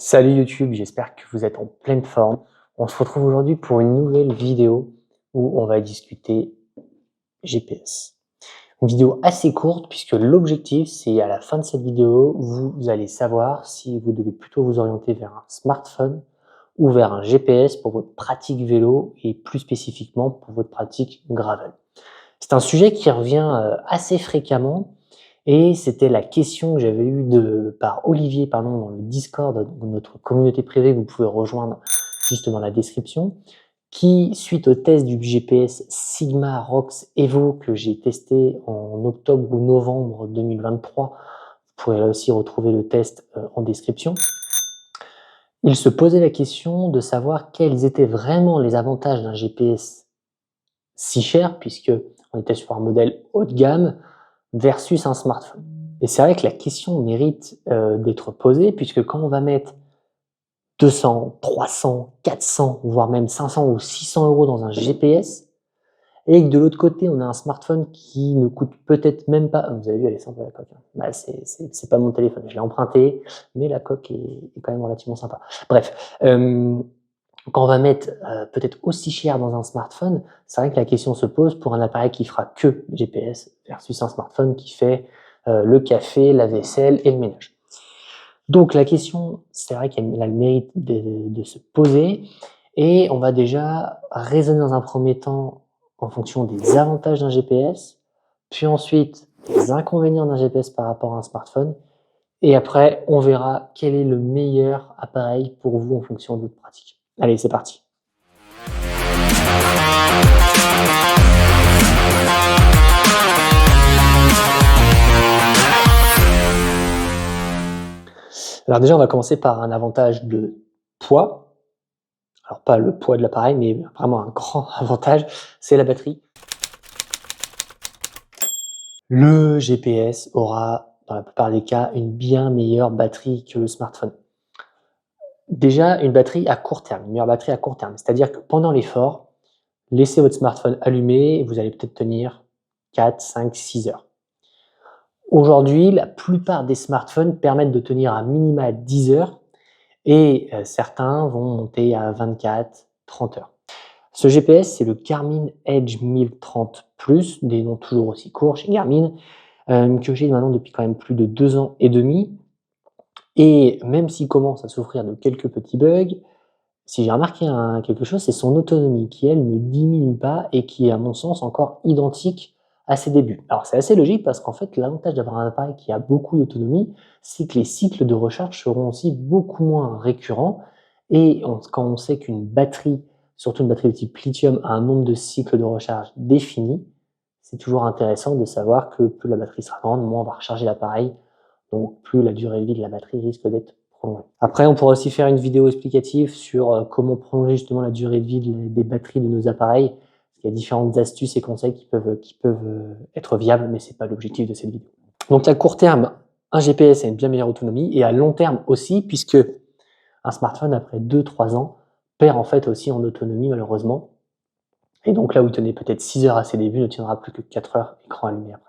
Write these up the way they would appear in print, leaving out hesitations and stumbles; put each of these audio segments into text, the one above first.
Salut YouTube, j'espère que vous êtes en pleine forme. On se retrouve aujourd'hui pour une nouvelle vidéo où on va discuter GPS. Une vidéo assez courte puisque l'objectif c'est à la fin de cette vidéo, vous allez savoir si vous devez plutôt vous orienter vers un smartphone ou vers un GPS pour votre pratique vélo et plus spécifiquement pour votre pratique gravel. C'est un sujet qui revient assez fréquemment. Et c'était la question que j'avais eue par Olivier dans le Discord de notre communauté privée que vous pouvez rejoindre juste dans la description, qui, suite au test du GPS Sigma Rox Evo que j'ai testé en octobre ou novembre 2023, vous pourrez là aussi retrouver le test en description, il se posait la question de savoir quels étaient vraiment les avantages d'un GPS si cher, puisque on était sur un modèle haut de gamme, versus un smartphone. Et c'est vrai que la question mérite d'être posée, puisque quand on va mettre 200, 300, 400, voire même 500 ou 600 € dans un GPS, et que de l'autre côté, on a un smartphone qui ne coûte peut-être même pas... Vous avez vu, elle est sympa la coque. Hein. Bah, c'est pas mon téléphone, je l'ai emprunté, mais la coque est quand même relativement sympa. Bref, quand on va mettre peut-être aussi cher dans un smartphone, c'est vrai que la question se pose pour un appareil qui fera que GPS versus un smartphone qui fait le café, la vaisselle et le ménage. Donc la question, c'est vrai qu'elle a le mérite de se poser et on va déjà raisonner dans un premier temps en fonction des avantages d'un GPS, puis ensuite des inconvénients d'un GPS par rapport à un smartphone et après on verra quel est le meilleur appareil pour vous en fonction de votre pratique. Allez, c'est parti. Alors déjà, on va commencer par un avantage de poids. Alors pas le poids de l'appareil, mais vraiment un grand avantage, c'est la batterie. Le GPS aura, dans la plupart des cas, une bien meilleure batterie que le smartphone. Déjà, une batterie à court terme, une meilleure batterie à court terme. C'est-à-dire que pendant l'effort, laissez votre smartphone allumé et vous allez peut-être tenir 4, 5, 6 heures. Aujourd'hui, la plupart des smartphones permettent de tenir à minima 10 heures et certains vont monter à 24, 30 heures. Ce GPS, c'est le Garmin Edge 1030 Plus, des noms toujours aussi courts chez Garmin, que j'ai maintenant depuis quand même plus de 2 ans et demi. Et même s'il commence à souffrir de quelques petits bugs, si j'ai remarqué quelque chose, c'est son autonomie qui, elle, ne diminue pas et qui est, à mon sens, encore identique à ses débuts. Alors c'est assez logique parce qu'en fait, l'avantage d'avoir un appareil qui a beaucoup d'autonomie, c'est que les cycles de recharge seront aussi beaucoup moins récurrents. Et quand on sait qu'une batterie, surtout une batterie de type lithium, a un nombre de cycles de recharge défini, c'est toujours intéressant de savoir que plus la batterie sera grande, moins on va recharger l'appareil, donc plus la durée de vie de la batterie risque d'être prolongée. Après, on pourra aussi faire une vidéo explicative sur comment prolonger justement la durée de vie des batteries de nos appareils. Il y a différentes astuces et conseils qui peuvent être viables, mais ce n'est pas l'objectif de cette vidéo. Donc à court terme, un GPS a une bien meilleure autonomie, et à long terme aussi, puisque un smartphone, après 2-3 ans, perd en fait aussi en autonomie malheureusement. Et donc là où il tenait peut-être 6 heures à ses débuts, ne tiendra plus que 4 heures écran allumé après.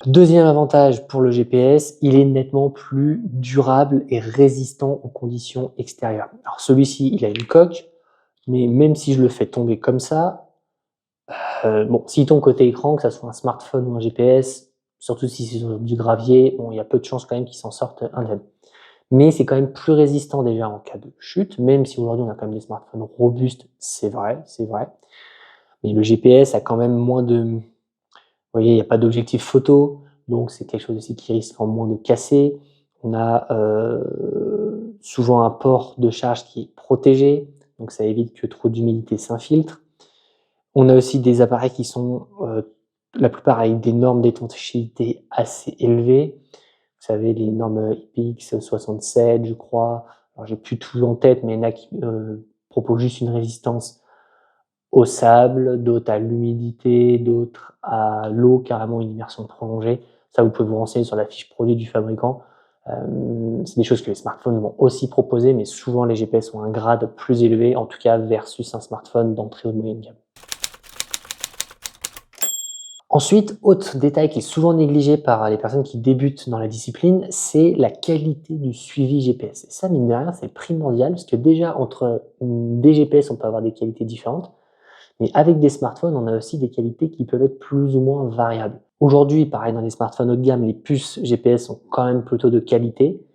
Deuxième avantage pour le GPS, il est nettement plus durable et résistant aux conditions extérieures. Alors celui-ci, il a une coque, mais même si je le fais tomber comme ça, bon, s'il tombe côté écran, que ça soit un smartphone ou un GPS, surtout si c'est sur du gravier, bon, il y a peu de chances quand même qu'il s'en sorte indemne. Mais c'est quand même plus résistant déjà en cas de chute, même si aujourd'hui on a quand même des smartphones robustes, c'est vrai. Mais le GPS a quand même moins de... Vous voyez, il n'y a pas d'objectif photo, donc c'est quelque chose aussi qui risque en moins de casser. On a souvent un port de charge qui est protégé, donc ça évite que trop d'humidité s'infiltre. On a aussi des appareils qui sont, la plupart avec des normes d'étanchéité assez élevées. Vous savez, les normes IPX67, je crois. Alors j'ai plus tout en tête, mais il y en a qui proposent juste une résistance au sable, d'autres à l'humidité, d'autres à l'eau, carrément une immersion prolongée. Ça, vous pouvez vous renseigner sur la fiche produit du fabricant. C'est des choses que les smartphones vont aussi proposer, mais souvent les GPS ont un grade plus élevé, en tout cas versus un smartphone d'entrée ou de moyenne gamme. Ensuite, autre détail qui est souvent négligé par les personnes qui débutent dans la discipline, c'est la qualité du suivi GPS. Et ça, mine de rien, c'est primordial parce que déjà, entre des GPS, on peut avoir des qualités différentes, mais avec des smartphones, on a aussi des qualités qui peuvent être plus ou moins variables. Aujourd'hui, pareil, dans les smartphones haut de gamme, les puces GPS sont quand même plutôt de qualité,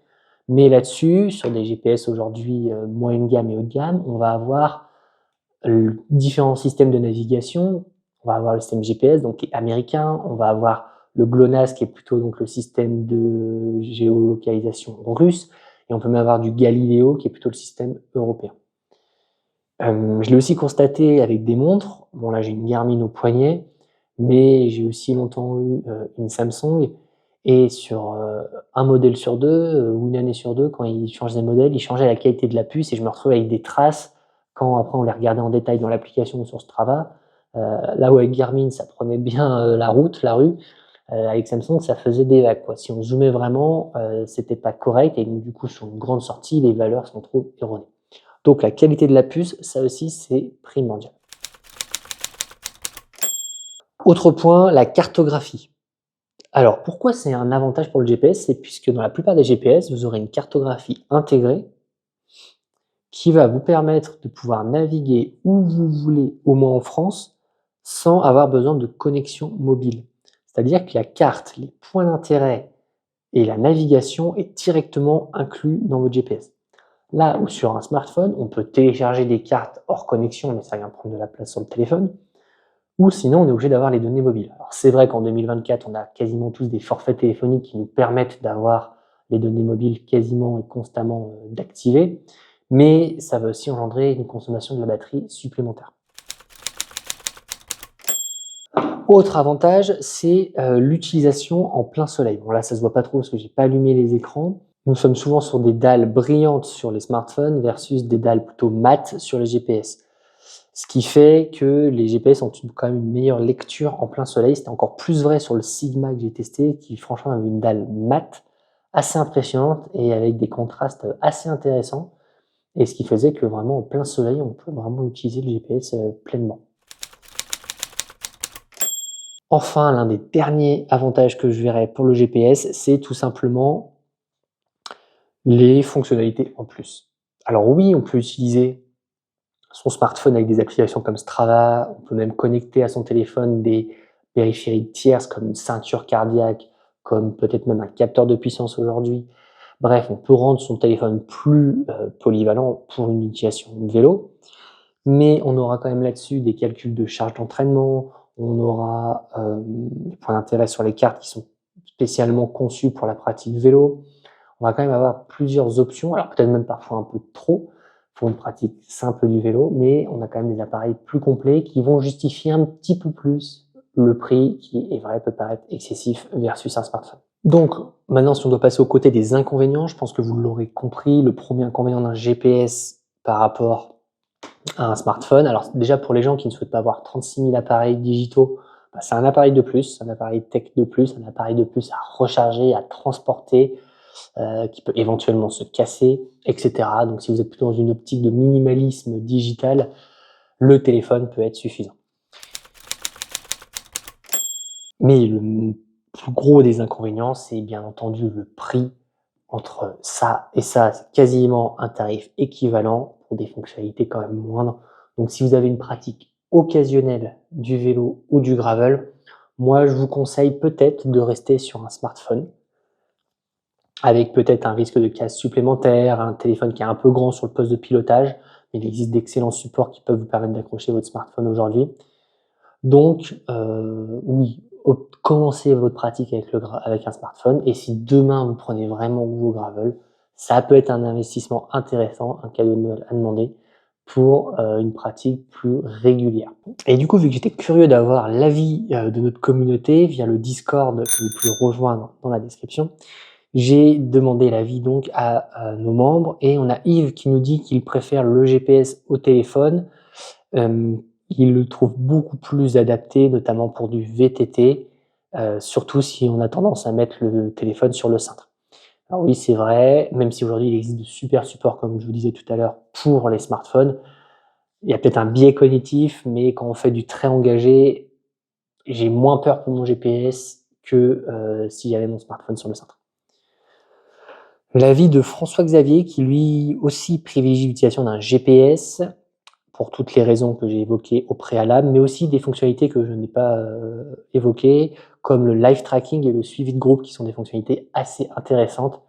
mais là-dessus, sur des GPS aujourd'hui moyenne gamme et haut de gamme, on va avoir différents systèmes de navigation. On va avoir le système GPS, donc qui est américain. On va avoir le GLONASS, qui est plutôt donc le système de géolocalisation russe. Et on peut même avoir du Galileo, qui est plutôt le système européen. Je l'ai aussi constaté avec des montres. Bon, là, j'ai une Garmin au poignet, mais j'ai aussi longtemps eu une Samsung. Et sur un modèle sur deux, ou une année sur deux, quand ils changeaient des modèles, ils changeaient la qualité de la puce et je me retrouvais avec des traces quand après on les regardait en détail dans l'application ou sur Strava. Là où avec Garmin, ça prenait bien la route, la rue, avec Samsung, ça faisait des vagues, quoi. Si on zoomait vraiment, c'était pas correct et donc du coup, sur une grande sortie, les valeurs sont trop erronées. Donc la qualité de la puce, ça aussi, c'est primordial. Autre point, la cartographie. Alors, pourquoi c'est un avantage pour le GPS? C'est puisque dans la plupart des GPS, vous aurez une cartographie intégrée qui va vous permettre de pouvoir naviguer où vous voulez, au moins en France, sans avoir besoin de connexion mobile. C'est-à-dire que la carte, les points d'intérêt et la navigation est directement inclus dans votre GPS. Là où sur un smartphone, on peut télécharger des cartes hors connexion, mais ça vient prendre de la place sur le téléphone, ou sinon on est obligé d'avoir les données mobiles. Alors c'est vrai qu'en 2024, on a quasiment tous des forfaits téléphoniques qui nous permettent d'avoir les données mobiles quasiment et constamment d'activer, mais ça va aussi engendrer une consommation de la batterie supplémentaire. Autre avantage, c'est l'utilisation en plein soleil. Bon là, ça se voit pas trop parce que j'ai pas allumé les écrans. Nous sommes souvent sur des dalles brillantes sur les smartphones versus des dalles plutôt mates sur les GPS. Ce qui fait que les GPS ont quand même une meilleure lecture en plein soleil. C'était encore plus vrai sur le Sigma que j'ai testé, qui franchement avait une dalle mate assez impressionnante et avec des contrastes assez intéressants. Et ce qui faisait que vraiment en plein soleil, on peut vraiment utiliser le GPS pleinement. Enfin, l'un des derniers avantages que je verrais pour le GPS, c'est tout simplement les fonctionnalités en plus. Alors oui, on peut utiliser son smartphone avec des applications comme Strava, on peut même connecter à son téléphone des périphériques tierces comme une ceinture cardiaque, comme peut-être même un capteur de puissance aujourd'hui. Bref, on peut rendre son téléphone plus polyvalent pour une utilisation de vélo, mais on aura quand même là-dessus des calculs de charge d'entraînement, on aura des points d'intérêt sur les cartes qui sont spécialement conçues pour la pratique vélo. On va quand même avoir plusieurs options, alors peut-être même parfois un peu trop pour une pratique simple du vélo, mais on a quand même des appareils plus complets qui vont justifier un petit peu plus le prix qui, est vrai, peut paraître excessif versus un smartphone. Donc, maintenant, si on doit passer au côté des inconvénients, je pense que vous l'aurez compris, le premier inconvénient d'un GPS par rapport à un smartphone, alors déjà pour les gens qui ne souhaitent pas avoir 36 000 appareils digitaux, c'est un appareil de plus, un appareil tech de plus, un appareil de plus à recharger, à transporter, qui peut éventuellement se casser, etc. Donc si vous êtes plutôt dans une optique de minimalisme digital, le téléphone peut être suffisant. Mais le plus gros des inconvénients, c'est bien entendu le prix. Entre ça et ça, c'est quasiment un tarif équivalent pour des fonctionnalités quand même moindres. Donc si vous avez une pratique occasionnelle du vélo ou du gravel, moi je vous conseille peut-être de rester sur un smartphone, avec peut-être un risque de casse supplémentaire, un téléphone qui est un peu grand sur le poste de pilotage, mais il existe d'excellents supports qui peuvent vous permettre d'accrocher votre smartphone aujourd'hui. Donc oui, commencez votre pratique avec un smartphone et si demain vous prenez vraiment goût au gravel, ça peut être un investissement intéressant, un cadeau de Noël à demander pour une pratique plus régulière. Et du coup, vu que j'étais curieux d'avoir l'avis de notre communauté via le Discord que vous pouvez rejoindre dans la description, j'ai demandé l'avis donc à nos membres et on a Yves qui nous dit qu'il préfère le GPS au téléphone. Il le trouve beaucoup plus adapté, notamment pour du VTT, surtout si on a tendance à mettre le téléphone sur le cintre. Alors oui, c'est vrai, même si aujourd'hui il existe de super supports, comme je vous disais tout à l'heure, pour les smartphones, il y a peut-être un biais cognitif, mais quand on fait du très engagé, j'ai moins peur pour mon GPS que si j'avais mon smartphone sur le cintre. L'avis de François Xavier qui lui aussi privilégie l'utilisation d'un GPS pour toutes les raisons que j'ai évoquées au préalable, mais aussi des fonctionnalités que je n'ai pas évoquées, comme le live tracking et le suivi de groupe, qui sont des fonctionnalités assez intéressantes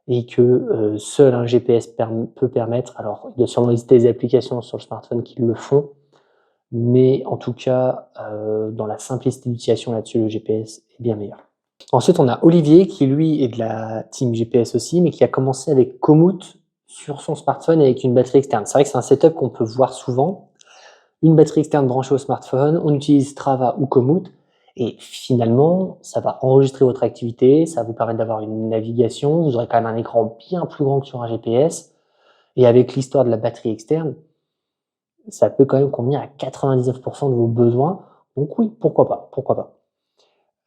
et que seul un GPS peut permettre. Alors, il doit sûrement exister des applications sur le smartphone qui le font, mais en tout cas, dans la simplicité d'utilisation là-dessus, le GPS est bien meilleur. Ensuite, on a Olivier qui, lui, est de la team GPS aussi, mais qui a commencé avec Komoot sur son smartphone avec une batterie externe. C'est vrai que c'est un setup qu'on peut voir souvent. Une batterie externe branchée au smartphone, on utilise Strava ou Komoot, et finalement, ça va enregistrer votre activité, ça va vous permettre d'avoir une navigation, vous aurez quand même un écran bien plus grand que sur un GPS, et avec l'histoire de la batterie externe, ça peut quand même convenir à 99% de vos besoins. Donc oui, pourquoi pas, pourquoi pas.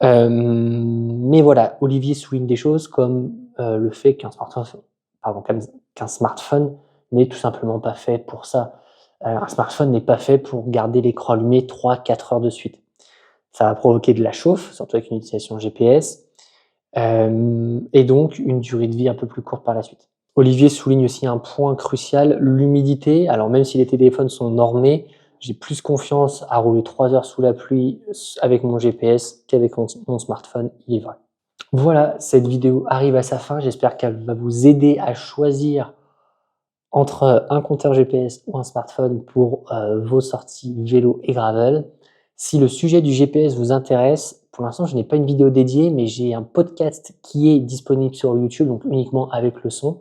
Mais voilà, Olivier souligne des choses comme le fait qu'un smartphone n'est tout simplement pas fait pour ça. Un smartphone n'est pas fait pour garder l'écran allumé 3-4 heures de suite. Ça va provoquer de la chauffe, surtout avec une utilisation GPS, et donc une durée de vie un peu plus courte par la suite. Olivier souligne aussi un point crucial, l'humidité. Alors même si les téléphones sont normés, j'ai plus confiance à rouler 3 heures sous la pluie avec mon GPS qu'avec mon smartphone, il est vrai. Voilà, cette vidéo arrive à sa fin. J'espère qu'elle va vous aider à choisir entre un compteur GPS ou un smartphone pour vos sorties vélo et gravel. Si le sujet du GPS vous intéresse, pour l'instant je n'ai pas une vidéo dédiée, mais j'ai un podcast qui est disponible sur YouTube, donc uniquement avec le son,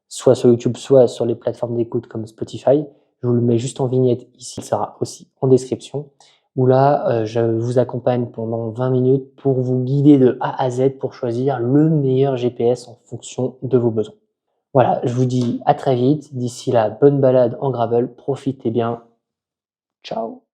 soit sur YouTube, soit sur les plateformes d'écoute comme Spotify. Je vous le mets juste en vignette ici, il sera aussi en description, où là, je vous accompagne pendant 20 minutes pour vous guider de A à Z pour choisir le meilleur GPS en fonction de vos besoins. Voilà, je vous dis à très vite. D'ici là, bonne balade en gravel, profitez bien. Ciao!